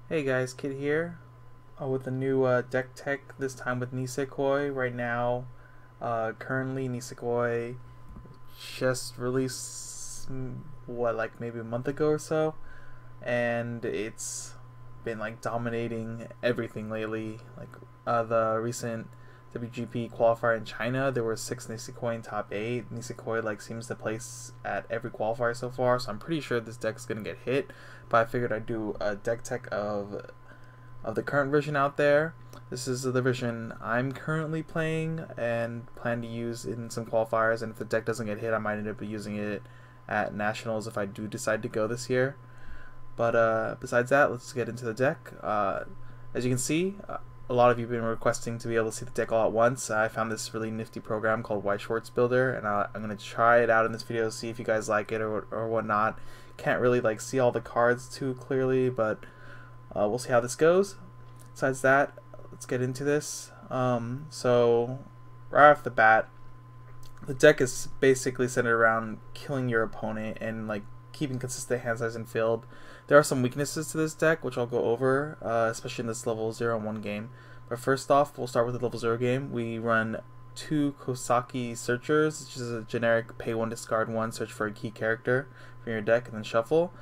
Hey guys, Kid here with a new deck tech, this time with Nisekoi. Right now, currently Nisekoi just released, like maybe a month ago or so, and it's been like dominating everything lately. Like the recent WGP qualifier in China, there were 6 Nisekoi in top 8. Nisekoi like seems to place at every qualifier so far, so I'm pretty sure this deck's gonna get hit. But I figured I'd do a deck tech of the current version out there. This is the version I'm currently playing and plan to use in some qualifiers, and if the deck doesn't get hit, I might end up using it at Nationals if I do decide to go this year. But besides that, let's get into the deck. As you can see, a lot of you have been requesting to be able to see the deck all at once. I found this really nifty program called Weiss Schwarz Builder, and I'm going to try it out in this video, see if you guys like it or whatnot. Can't really like see all the cards too clearly, but we'll see how this goes. Besides that, let's get into this. So right off the bat, the deck is basically centered around killing your opponent and like keeping consistent hand size and field. There are some weaknesses to this deck, which I'll go over, especially in this level 0 and 1 game. But first off, we'll start with the level 0 game. We run 2 Kosaki Searchers, which is a generic pay 1, discard 1, search for a key character from your deck, and then shuffle.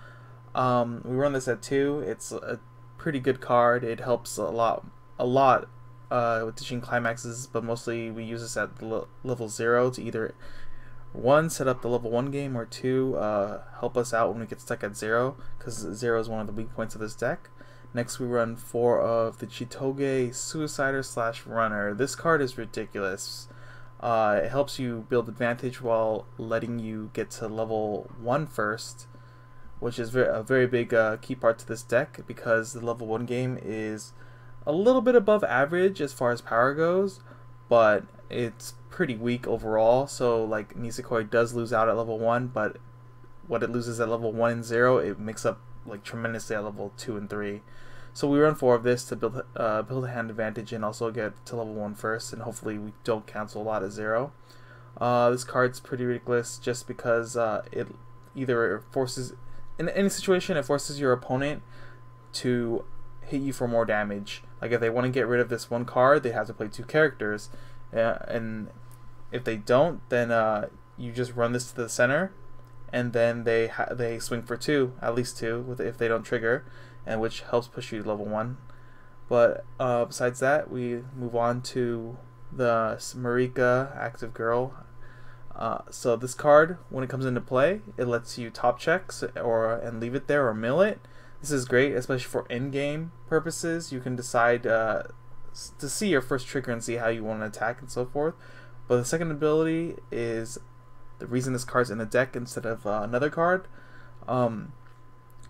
We run this at 2. It's a pretty good card. It helps a lot with teaching climaxes, but mostly we use this at level 0 to either 1, set up the level 1 game, or 2, help us out when we get stuck at 0, because 0 is one of the weak points of this deck. Next we run 4 of the Chitoge Suicider / Runner. This card is ridiculous. It helps you build advantage while letting you get to level 1 first, which is a very big key part to this deck, because the level 1 game is a little bit above average as far as power goes, but it's pretty weak overall. So like Nisekoi does lose out at level 1, but what it loses at level 1 and 0, it makes up like tremendously at level 2 and 3. So we run 4 of this to build a hand advantage and also get to level 1 first, and hopefully we don't cancel a lot at 0. This card's pretty ridiculous just because it either forces, in any situation, it forces your opponent to hit you for more damage. Like if they want to get rid of this one card, they have to play 2 characters, and if they don't, then you just run this to the center, and then they swing for 2, at least 2, if they don't trigger, and which helps push you to level 1. But besides that, we move on to the Marika Active Girl. So this card, when it comes into play, it lets you top checks and leave it there or mill it. This is great, especially for in-game purposes. You can decide to see your first trigger and see how you want to attack and so forth. But the second ability is the reason this card's in the deck instead of another card.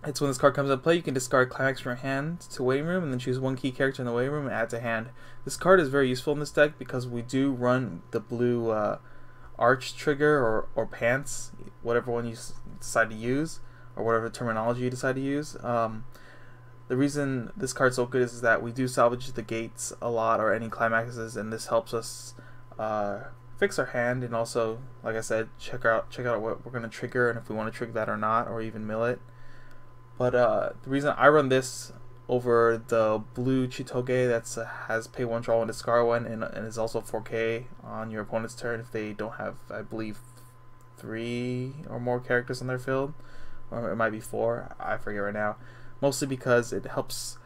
It's when this card comes into play, you can discard Climax from your hand to Waiting Room, and then choose 1 key character in the Waiting Room and add to hand. This card is very useful in this deck because we do run the blue Arch trigger or Pants, whatever one you decide to use, or whatever terminology you decide to use. The reason this card's so good is that we do salvage the gates a lot, or any climaxes, and this helps us fix our hand, and also, like I said, check out what we're going to trigger and if we want to trigger that or not, or even mill it. But the reason I run this over the blue Chitoge that has pay 1, draw 1, discard 1, and is also 4K on your opponent's turn if they don't have, I believe, 3 or more characters on their field, or it might be 4, I forget right now. Mostly because it helps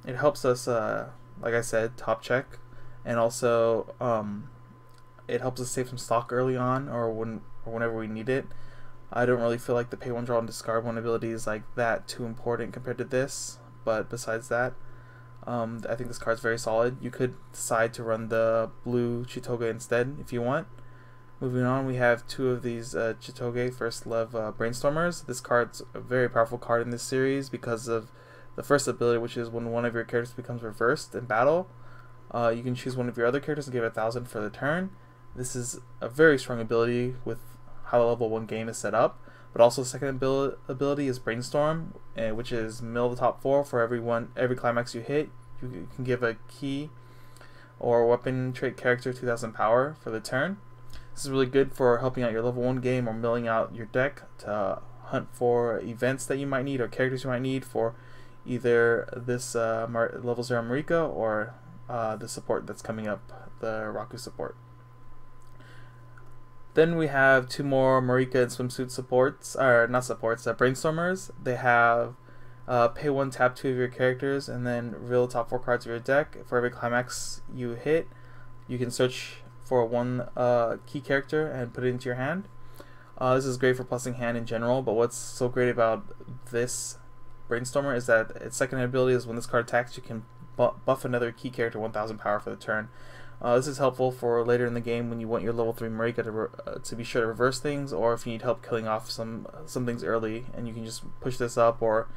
us, like I said, top check, and also it helps us save some stock early on or whenever we need it. I don't really feel like the pay 1, draw 1, discard 1 ability is like that too important compared to this, but besides that, I think this card's very solid. You could decide to run the blue Chitoge instead if you want. Moving on, we have 2 of these Chitoge First Love Brainstormers. This card's a very powerful card in this series because of the first ability, which is when one of your characters becomes reversed in battle. You can choose one of your other characters and give 1,000 for the turn. This is a very strong ability with how the level 1 game is set up. But also the second ability is Brainstorm, which is mill the top 4 for every climax you hit. You can give a key or weapon trait character 2,000 power for the turn. This is really good for helping out your level 1 game or milling out your deck to hunt for events that you might need or characters you might need for either this level 0 Marika or the support that's coming up, the Raku support. Then we have two more Marika and Swimsuit supports, or not supports, Brainstormers. They have pay 1, tap 2 of your characters, and then reveal the top 4 cards of your deck. For every climax you hit, you can search for one key character and put it into your hand. This is great for plussing hand in general, but what's so great about this Brainstormer is that its second ability is when this card attacks, you can buff another key character 1000 power for the turn. This is helpful for later in the game when you want your level 3 Marika to be sure to reverse things, or if you need help killing off some things early, and you can just push this up, or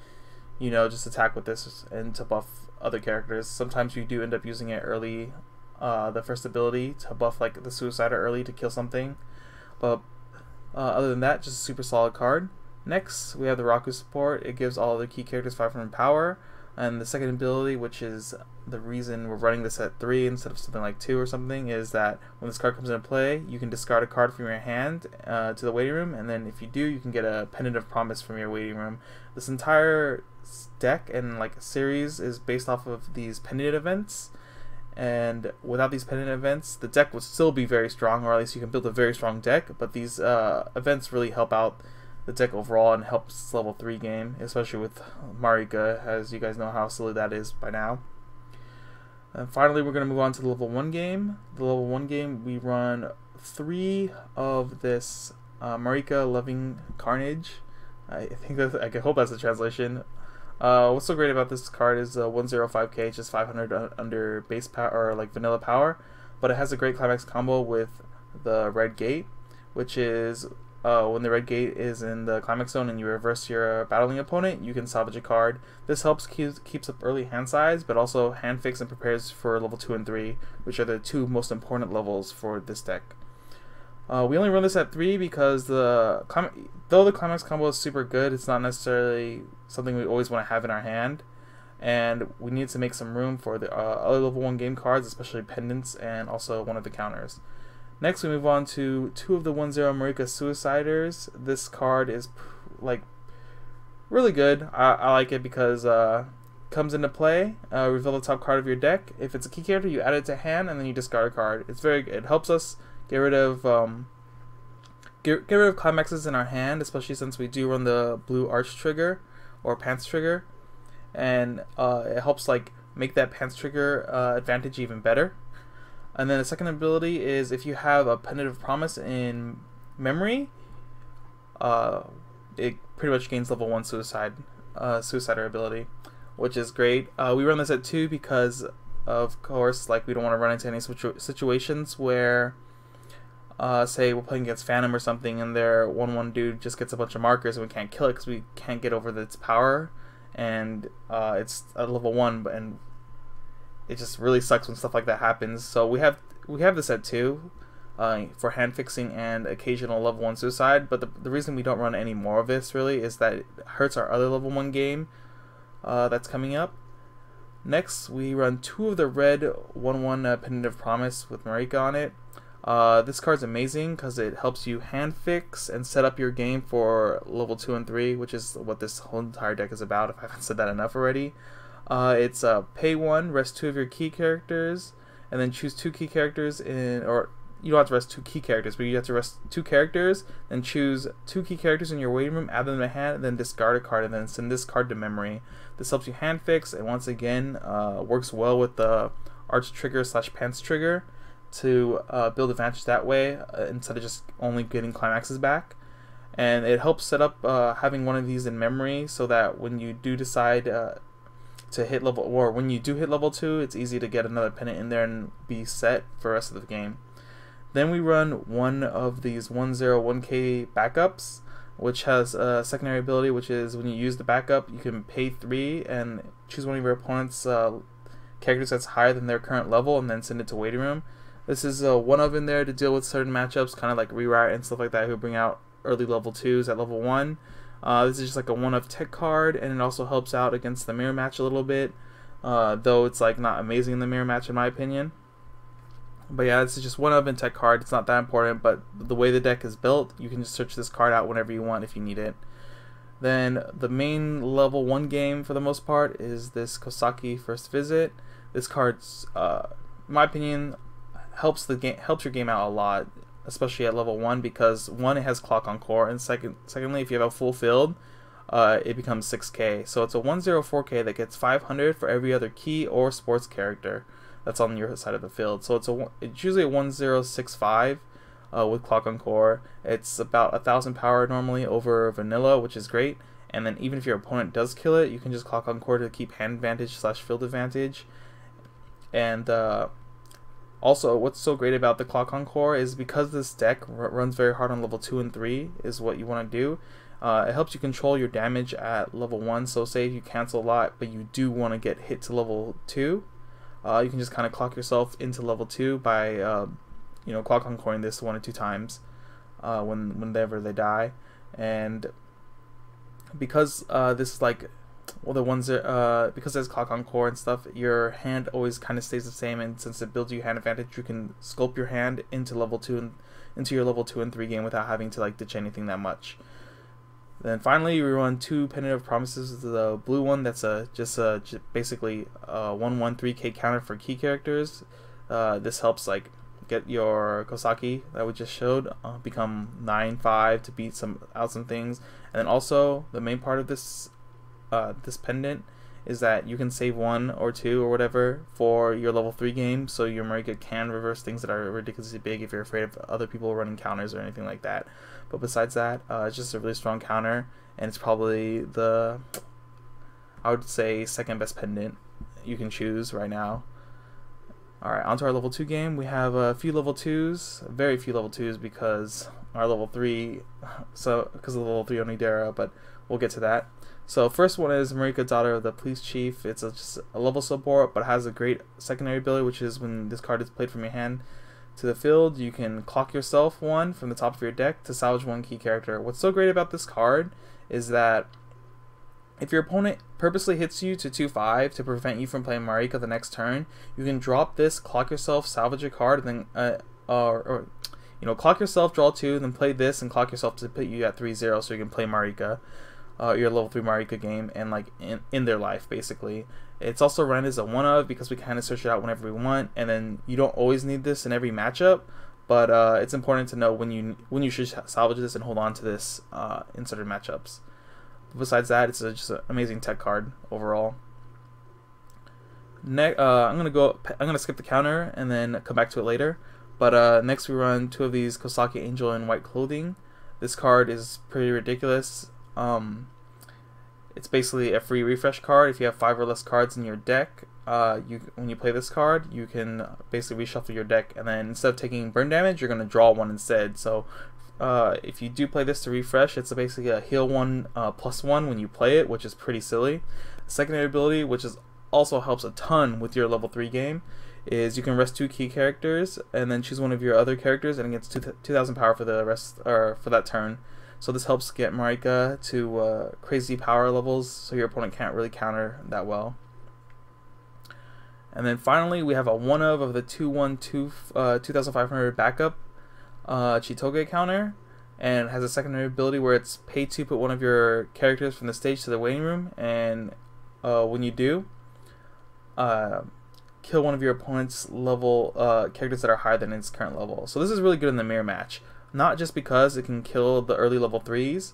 just attack with this and to buff other characters. Sometimes you do end up using it early, the first ability to buff like the Suicider early to kill something, but other than that, just a super solid card. Next, we have the Raku support. It gives all the key characters 500 power. And the second ability, which is the reason we're running this at 3 instead of something like 2 or something, is that when this card comes into play, you can discard a card from your hand to the waiting room, and then if you do, you can get a Pendant of Promise from your waiting room. This entire deck and series is based off of these pendant events, and without these pendant events, the deck would still be very strong, or at least you can build a very strong deck, but these events really help out the deck overall and helps level 3 game, especially with Marika, as you guys know how silly that is by now. And finally, we're going to move on to the level 1 game. The level 1 game, we run 3 of this Marika Loving Carnage. I hope that's the translation. What's so great about this card is 105k, it's just 500 under base power, or vanilla power, but it has a great climax combo with the Red Gate, which is when the red gate is in the climax zone and you reverse your battling opponent, you can salvage a card. This helps keeps up early hand size, but also hand fix and prepares for level 2 and 3, which are the 2 most important levels for this deck. We only run this at 3 because though the climax combo is super good, it's not necessarily something we always want to have in our hand, and we need to make some room for the other level 1 game cards, especially pendants and also one of the counters. Next, we move on to 2 of the 1-0 Marika Suiciders. This card is really good. I like it because comes into play. Reveal the top card of your deck. If it's a key character, you add it to hand and then you discard a card. It helps us get rid of climaxes in our hand, especially since we do run the blue arch trigger or pants trigger, and it helps make that pants trigger advantage even better. And then the second ability is if you have a Pendant of Promise in memory, it pretty much gains level 1 Suicider ability, which is great. We run this at 2 because, of course, we don't want to run into any situations where, say we're playing against Phantom or something, and their 1/1 dude just gets a bunch of markers and we can't kill it because we can't get over its power, and it's at level 1, and it just really sucks when stuff like that happens. So we have this at 2 for hand fixing and occasional level 1 suicide, but the reason we don't run any more of this really is that it hurts our other level 1 game that's coming up. Next, we run 2 of the red 1/1 Pendant of Promise with Marika on it. This card's amazing because it helps you hand fix and set up your game for level 2 and 3, which is what this whole entire deck is about, if I haven't said that enough already. It's pay 1, rest 2 of your key characters, and then choose 2 key characters or you don't have to rest 2 key characters, but you have to rest 2 characters, and choose 2 key characters in your waiting room, add them to hand, and then discard a card, and then send this card to memory. This helps you hand fix, and once again, works well with the arch trigger / pants trigger to build advantage that way, instead of just only getting climaxes back. And it helps set up having one of these in memory, so that when you do decide to hit level, or when you do hit level 2, it's easy to get another pendant in there and be set for the rest of the game. Then we run 1 of these 1/0 1k backups, which has a secondary ability, which is when you use the backup, you can pay 3 and choose one of your opponent's characters that's higher than their current level, and then send it to waiting room. This is one of in there to deal with certain matchups, kind of like Rewrite and stuff like that, who bring out early level 2s at level 1. This is just a 1-of tech card, and it also helps out against the mirror match a little bit, though it's not amazing in the mirror match in my opinion. But yeah, this is just 1-of in tech card. It's not that important, but the way the deck is built, you can just search this card out whenever you want if you need it. Then the main level 1 game for the most part is this Kosaki First Visit. This card's, in my opinion, helps your game out a lot, especially at level 1, because one, it has Clock on Core, and secondly, if you have a full field, it becomes 6k. So it's a 104k that gets 500 for every other key or sports character that's on your side of the field. So it's usually a 1065 with Clock on Core. It's about 1000 power normally over vanilla, which is great. And then even if your opponent does kill it, you can just Clock on Core to keep hand advantage / field advantage. And also, what's so great about the Clock on Core is because this deck runs very hard on level 2 and 3 is what you want to do. It helps you control your damage at level 1. So say if you cancel a lot, but you do want to get hit to level 2, you can just kind of clock yourself into level 2 by Clock on Coring this 1 or 2 times whenever they die. And because this is like, well, the ones that, because there's Clock on Core and stuff, your hand always kind of stays the same, and since it builds you hand advantage, you can sculpt your hand into level 2 and into your level 2 and 3 game without having to like ditch anything that much. Then finally, we run 2 Pendant of Promises. The blue one, that's just basically a 1/3k counter for key characters. This helps like get your Kosaki that we just showed become 9/5 to beat some things. And then also the main part of this pendant is that you can save 1 or 2 or whatever for your level 3 game, so your Marika can reverse things that are ridiculously big if you're afraid of other people running counters or anything like that. But besides that, it's just a really strong counter, and it's probably the, I would say, second best pendant you can choose right now. Alright, onto our level 2 game. We have a few level 2s, very few level 2s because our level 3, because of the level 3 Onidera, but we'll get to that. So first one is Marika, Daughter of the Police Chief. It's just a level support, but has a great secondary ability, which is when this card is played from your hand to the field, you can clock yourself 1 from the top of your deck to salvage 1 key character. What's so great about this card is that if your opponent purposely hits you to 2/5 to prevent you from playing Marika the next turn, you can drop this, clock yourself, salvage a card, and then clock yourself, draw 2, then play this and clock yourself to put you at 3/0 so you can play Marika. Your level 3 Marika game, and like in their life basically. It's also run as a 1-of because we kind of search it out whenever we want, and then you don't always need this in every matchup, but it's important to know when you should salvage this and hold on to this in certain matchups. But besides that, it's just an amazing tech card overall. Next, I'm gonna skip the counter and then come back to it later. But next we run 2 of these Kosaki Angel in white clothing. This card is pretty ridiculous. It's basically a free refresh card. If you have 5 or less cards in your deck, when you play this card, you can basically reshuffle your deck, and then instead of taking burn damage, you're going to draw 1 instead. So if you do play this to refresh, it's basically a heal 1 +1 when you play it, which is pretty silly. The secondary ability, which also helps a ton with your level 3 game, is you can rest 2 key characters and then choose one of your other characters, and it gets 2000 power for the rest, or for that turn. So this helps get Marika to crazy power levels, so your opponent can't really counter that well. And then finally, we have a 1-of the 2500 backup Chitoge counter, and has a secondary ability where it's pay to put one of your characters from the stage to the waiting room, and when you do, kill one of your opponent's level characters that are higher than its current level. So this is really good in the mirror match. Not just because it can kill the early level 3s,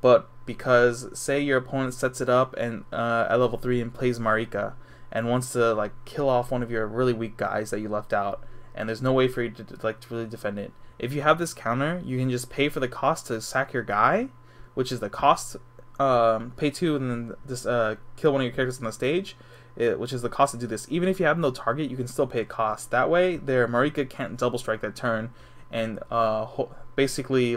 but because say your opponent sets it up and at level 3 and plays Marika and wants to like kill off one of your really weak guys that you left out, and there's no way for you to really defend it. If you have this counter, you can just pay for the cost to sack your guy, which is the cost, pay 2 and then just kill one of your characters on the stage, which is the cost to do this. Even if you have no target, you can still pay a cost. That way, their Marika can't double strike that turn, and basically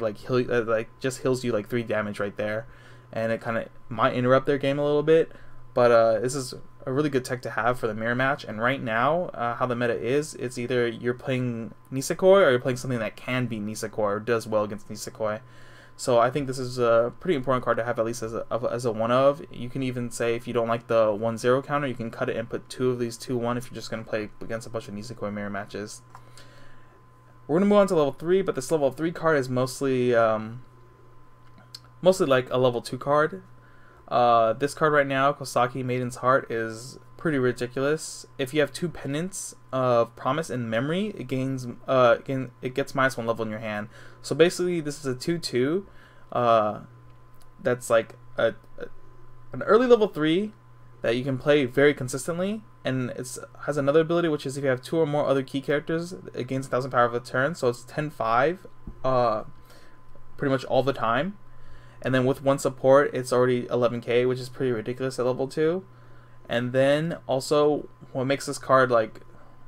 just heals you like 3 damage right there, and it kind of might interrupt their game a little bit. But this is a really good tech to have for the mirror match. And right now, how the meta is, it's either you're playing Nisekoi or you're playing something that can beat Nisekoi or does well against Nisekoi. So I think this is a pretty important card to have, at least as a 1-of. You can even say if you don't like the 1-0 counter, you can cut it and put 2 of these 2-1 if you're just going to play against a bunch of Nisekoi mirror matches. We're going to move on to level 3, but this level 3 card is mostly mostly like a level 2 card. This card right now, Kosaki Maiden's Heart, is pretty ridiculous. If you have 2 pendants of Promise and Memory, it gains it gets -1 level in your hand. So basically, this is a 2/2. That's like an early level 3 that you can play very consistently, and it has another ability, which is if you have 2 or more other key characters, it gains 1,000 power of a turn. So it's 10/5, pretty much all the time. And then with 1 support, it's already 11k, which is pretty ridiculous at level 2. And then also, what makes this card like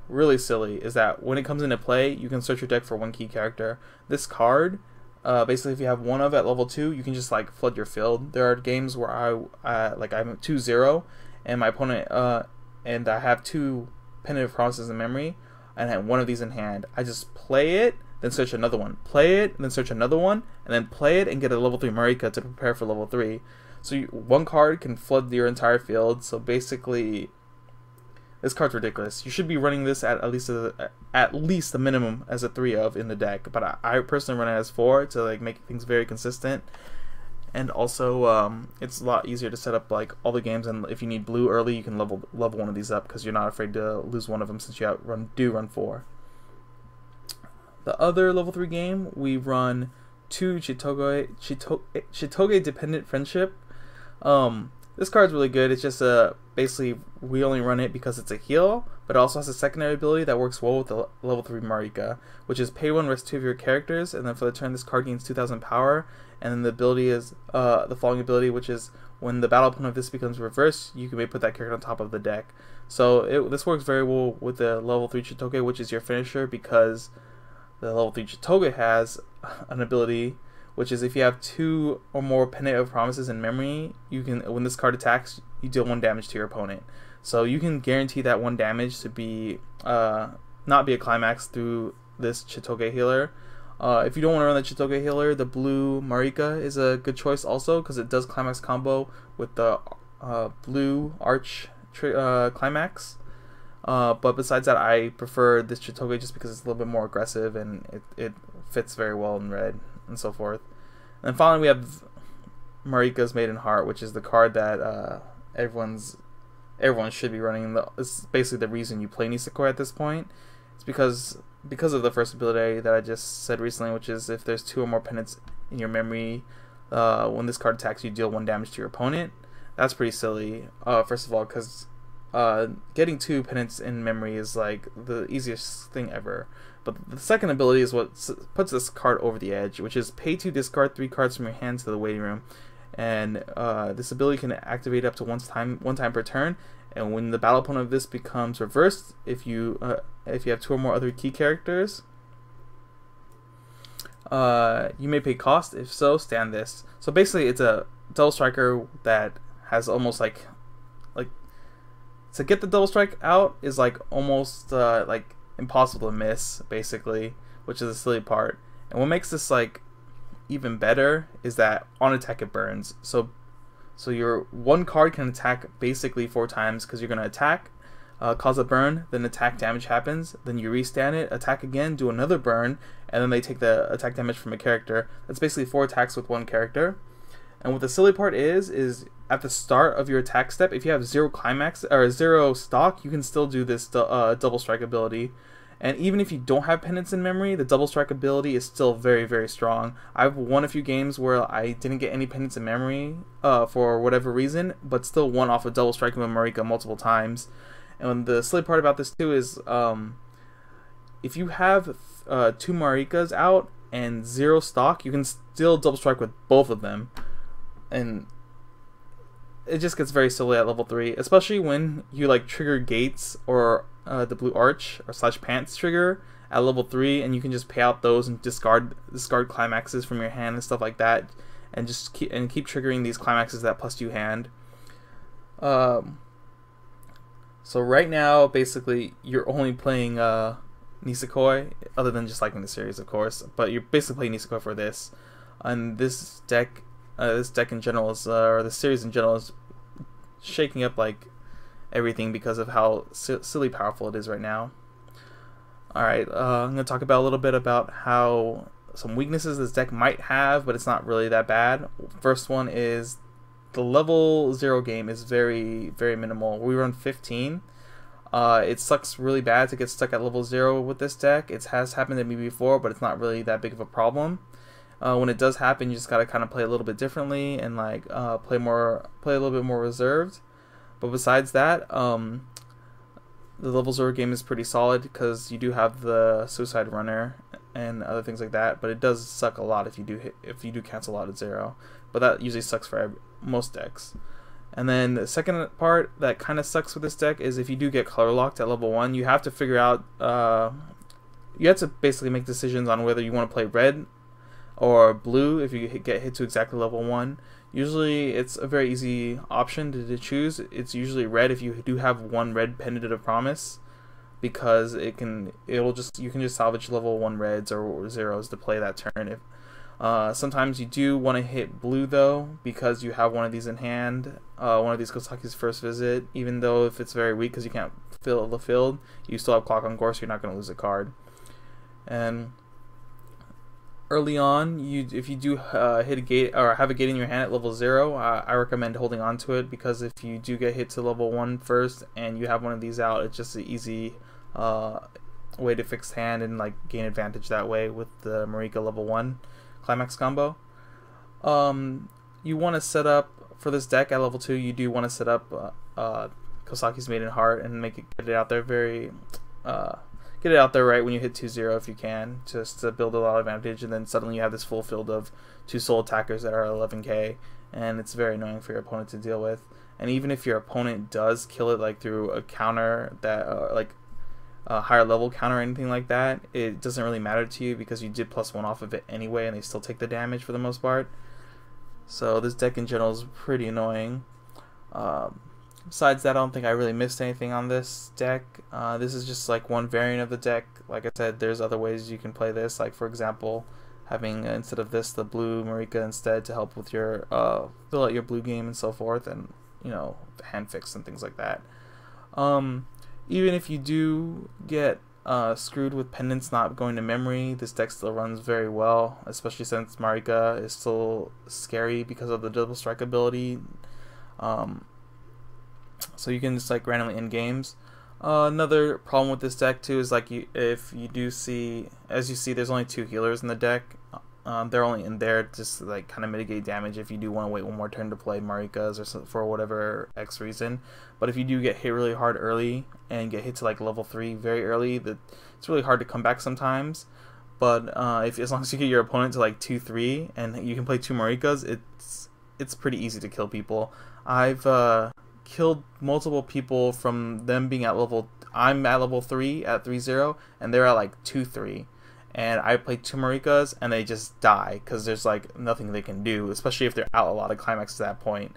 really silly is that when it comes into play, you can search your deck for 1 key character. This card, basically, if you have 1 of at level 2, you can just like flood your field. There are games where I'm 2-0, and my opponent and I have 2 Pendant of Promises in Memory, and I have 1 of these in hand. I just play it, then search another one, play it, and then search another one, and then play it and get a level 3 Marika to prepare for level 3. So 1 card can flood your entire field. So basically, this card's ridiculous. You should be running this at least a minimum as a 3 of in the deck. But I personally run it as 4 to like make things very consistent. And also, it's a lot easier to set up like all the games. And if you need blue early, you can level 1 of these up because you're not afraid to lose 1 of them since you run 4. The other level 3 game, we run 2 Chitoge Dependent Friendship. This card's really good. It's just basically we only run it because it's a heal, but it also has a secondary ability that works well with the level 3 Marika, which is pay 1, rest 2 of your characters, and then for the turn this card gains 2,000 power. And then the ability is the following ability, which is when the battle opponent of this becomes reversed, you can put that character on top of the deck. So this works very well with the level 3 Chitoge, which is your finisher, because the level 3 Chitoge has an ability, which is if you have 2 or more Pendant of Promises in Memory, you can, when this card attacks, you deal 1 damage to your opponent. So you can guarantee that 1 damage to be not be a climax through this Chitoge healer. If you don't want to run the Chitoge healer, the blue Marika is a good choice also, because it does climax combo with the blue arch climax. But besides that, I prefer this Chitoge just because it's a little bit more aggressive and it fits very well in red and so forth. And then finally we have Marika's Maiden Heart, which is the card that everyone should be running. It's basically the reason you play Nisekoi at this point. It's because of the first ability that I just said recently, which is if there's 2 or more pendants in your memory, when this card attacks, you deal 1 damage to your opponent. That's pretty silly, first of all, because getting 2 pendants in memory is like the easiest thing ever. But the second ability is what puts this card over the edge, which is pay 2, discard 3 cards from your hand to the waiting room. And this ability can activate up to one time per turn. And when the battle opponent of this becomes reversed, if you have 2 or more other key characters, you may pay cost. If so, stand this. So basically, it's a double striker that has almost like to get the double strike out is like almost like impossible to miss, basically, which is the silly part. And what makes this like even better is that on attack it burns. So your 1 card can attack basically 4 times, because you're going to attack, cause a burn, then attack damage happens, then you restand it, attack again, do another burn, and then they take the attack damage from a character. That's basically 4 attacks with 1 character. And what the silly part is at the start of your attack step, if you have 0 climax or 0 stock, you can still do this double strike ability. And even if you don't have pendants in memory, the double strike ability is still very, very strong. I've won a few games where I didn't get any pendants in memory for whatever reason, but still won off of double striking with Marika multiple times. And the silly part about this too is if you have 2 Marikas out and 0 stock, you can still double strike with both of them. And it just gets very silly at level 3, especially when you like trigger gates or the blue arch or / pants trigger at level 3, and you can just pay out those and discard climaxes from your hand and stuff like that, and just keep triggering these climaxes that +2 hand. So right now, basically, you're only playing Nisekoi, other than just liking the series, of course, but you're basically playing Nisekoi for this. And this deck in general is, or the series in general, is shaking up like everything because of how silly powerful it is right now. Alright, I'm going to talk about a little bit about how some weaknesses this deck might have, but it's not really that bad. First one is the level 0 game is very, very minimal. We run 15. It sucks really bad to get stuck at level 0 with this deck. It has happened to me before, but it's not really that big of a problem. When it does happen, you just gotta kind of play a little bit differently and like play a little bit more reserved. But besides that, the level 0 game is pretty solid because you do have the Suicide Runner and other things like that. But it does suck a lot if you do cancel out at 0. But that usually sucks for most decks. And then the second part that kind of sucks with this deck is if you do get color locked at level 1, you have to figure out, you have to basically make decisions on whether you want to play red or blue if you get hit to exactly level 1. Usually it's a very easy option to choose. It's usually red if you do have one red Pendant of Promise, because you can just salvage level 1 reds or zeros to play that turn. Sometimes you do want to hit blue though, because you have one of these in hand, one of these Kosaki's First Visit. Even though if it's very weak because you can't fill the field, you still have Clock on Course, so you're not going to lose a card. And early on, if you do hit a gate or have a gate in your hand at level 0, I recommend holding on to it, because if you do get hit to level 1 first and you have one of these out, it's just an easy way to fix hand and like gain advantage that way with the Marika level 1 climax combo. You want to set up for this deck at level 2. You do want to set up Kosaki's Maiden Heart and get it out there get it out there right when you hit 2-0 if you can, just to build a lot of advantage. And then suddenly you have this full field of 2 soul attackers that are 11k, and it's very annoying for your opponent to deal with. And even if your opponent does kill it like through a counter that like a higher level counter or anything like that, it doesn't really matter to you because you did +1 off of it anyway, and they still take the damage for the most part. So this deck in general is pretty annoying. Besides that, I don't think I really missed anything on this deck. This is just like one variant of the deck. Like I said, there's other ways you can play this, like for example having instead of this the blue Marika instead to help with your fill out your blue game and so forth, and you know, hand fix and things like that. Even if you do get screwed with pendants not going to memory, this deck still runs very well, especially since Marika is still scary because of the double strike ability. So you can just like randomly end games. Another problem with this deck too is like if you do see, as you see, there's only 2 healers in the deck. They're only in there just to like kind of mitigate damage if you do want to wait one more turn to play Marika's or for whatever X reason. But if you do get hit really hard early and get hit to like level 3 very early, it's really hard to come back sometimes. But as long as you get your opponent to like 2-3 and you can play 2 Marikas, it's pretty easy to kill people. I've killed multiple people from them being at level, I'm at level 3 at 3-0 and they're at like 2-3, and I play 2 Marikas and they just die because there's like nothing they can do, especially if they're out a lot of climax at that point.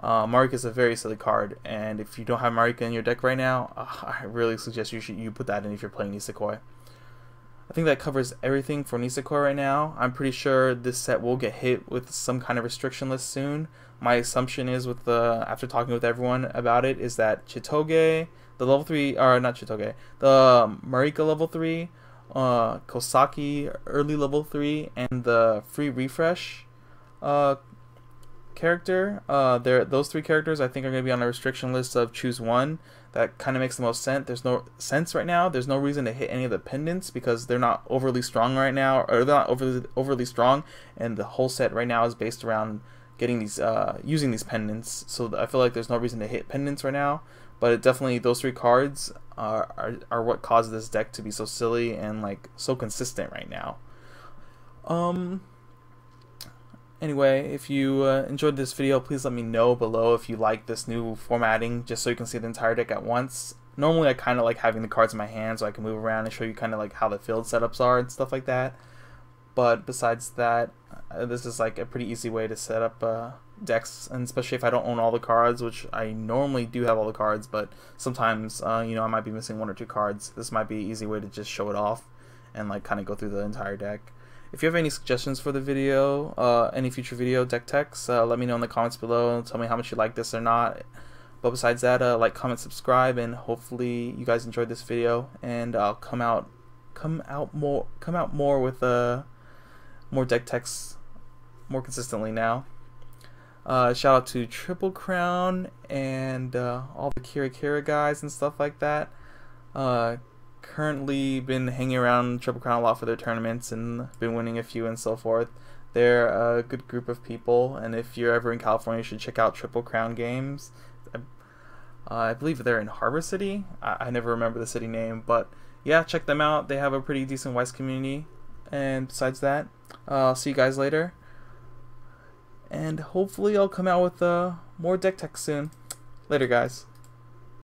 Marika is a very silly card, and if you don't have Marika in your deck right now, I really suggest you put that in if you're playing Nisekoi. I think that covers everything for Nisekoi right now. I'm pretty sure this set will get hit with some kind of restriction list soon. My assumption is, after talking with everyone about it, is that Chitoge, the level 3, or not Chitoge, the Marika level 3, Kosaki early level 3, and the free refresh character, those 3 characters I think are going to be on a restriction list of choose one. That kind of makes the most sense. There's no sense right now. There's no reason to hit any of the pendants because they're not overly strong right now, or they're not overly strong, and the whole set right now is based around getting these using these pendants. So I feel like there's no reason to hit pendants right now. But it definitely, those 3 cards are what caused this deck to be so silly and like so consistent right now. Anyway, if you enjoyed this video, please let me know below if you like this new formatting, just so you can see the entire deck at once. Normally I kind of like having the cards in my hand so I can move around and show you kind of like how the field setups are and stuff like that. But besides that, this is like a pretty easy way to set up decks, and especially if I don't own all the cards, which I normally do have all the cards, but sometimes you know, I might be missing 1 or 2 cards. This might be an easy way to just show it off and like kind of go through the entire deck. If you have any suggestions for the video, any future video deck techs, let me know in the comments below. Tell me how much you like this or not. But besides that, like, comment, subscribe, and hopefully you guys enjoyed this video. And I'll come out more with more deck techs more consistently now. Shout out to Triple Crown and all the Kira Kira guys and stuff like that. Currently been hanging around Triple Crown a lot for their tournaments and been winning a few and so forth. They're a good group of people, and if you're ever in California, you should check out Triple Crown Games. I believe they're in Harbor City. I never remember the city name, but yeah, check them out. They have a pretty decent Weiss community. And besides that, I'll see you guys later. And hopefully I'll come out with more deck tech soon. Later, guys.